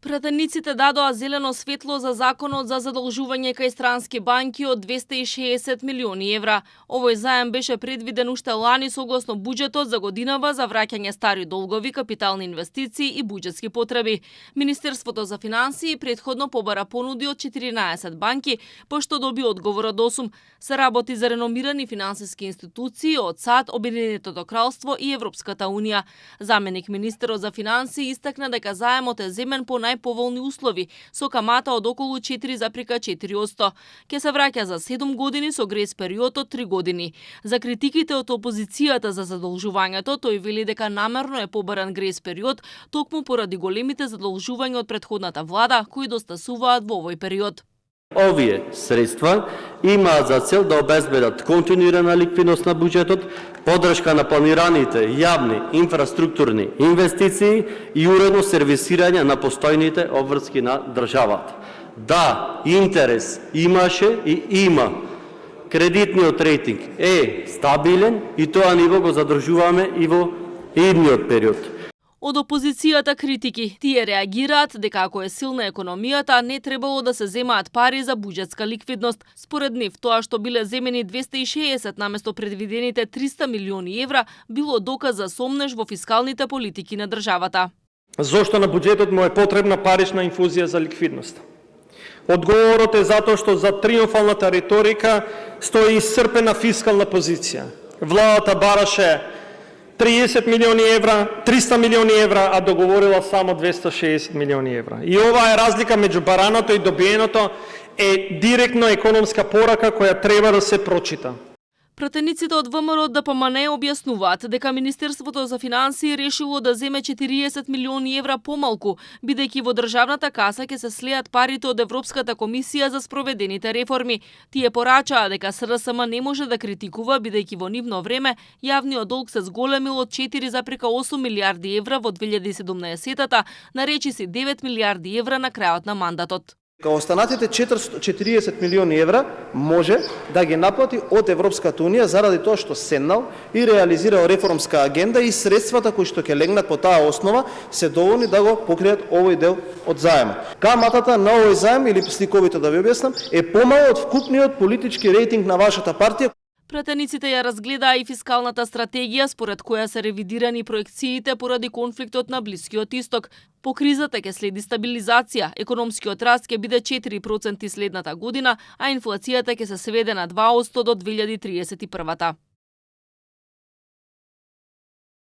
Пратениците дадоа зелено светло за законот за задолжување кај странски банки од 260 милиони евра. Овој заем беше предвиден уште лани согласно буџетот за годинава за враќање стари долгови, капитални инвестиции и буџетски потреби. Министерството за финансии претходно побара понуди од 14 банки, пошто доби одговор од 8. Се работи за реномирани финансиски институции од САД, Обединетото кралство и Европската унија. Заменик министерот за финансии истакна дека заемот е земен по најповолни услови, со камата од околу 4,4%. Ке се враќа за 7 години со грејс период од 3 години. За критиките од опозицијата за задолжувањето, тој вели дека намерно е побаран грејс период, токму поради големите задолжувања од претходната влада, кои достасуваат во овој период. Овие средства имаат за цел да обезбедат континуирана ликвидност на буџетот, поддршка на планираните јавни инфраструктурни инвестиции и уредно сервисирање на постојните обврски на државата. Да, интерес имаше и има. Кредитниот рейтинг е стабилен и тоа ниво го задржуваме и во идниот период. Од опозицијата критики, тие реагираат дека ако е силна економијата, не требало да се земаат пари за буџетска ликвидност. Според нив, тоа што биле земени 260 наместо предвидените 300 милиони евра, било доказ за сомнеж во фискалните политики на државата. Зошто на буџетот му е потребна парична инфузија за ликвидност? Одговорот е затоа што за триумфалната риторика стои исцрпена фискална позиција. Владата бараше 30 милиони евра, 300 милиони евра, а договорила само 260 милиони евра. И ова е разлика меѓу бараното и добиеното, е директно економска порака која треба да се прочита. Пратениците од ВМРО ДПМН објаснуваат дека Министерството за финансии решило да земе 40 милиони евра помалку, бидејќи во државната каса ќе се слеат парите од Европската комисија за спроведените реформи. Тие порачаа дека СРСМ не може да критикува, бидејќи во нивно време јавниот долг се зголемил од 4,8 милиарди евра во 2017-та на речиси 9 милиарди евра на крајот на мандатот. Останатите 40 милиони евра може да ги наплати од Европската унија заради тоа што седнал и реализирал реформска агенда и средствата кои што ќе легнат по таа основа се доволни да го покријат овој дел од заемот. Каматата на овој заем, или сликовито да ви објаснам, е помало од вкупниот политички рейтинг на вашата партија. Пратениците ја разгледаа и фискалната стратегија според која се ревидирани проекциите поради конфликтот на Блискиот Исток. По кризата ќе следи стабилизација, економскиот раст ќе биде 4% следната година, а инфлацијата ќе се сведе на 2% до 2031.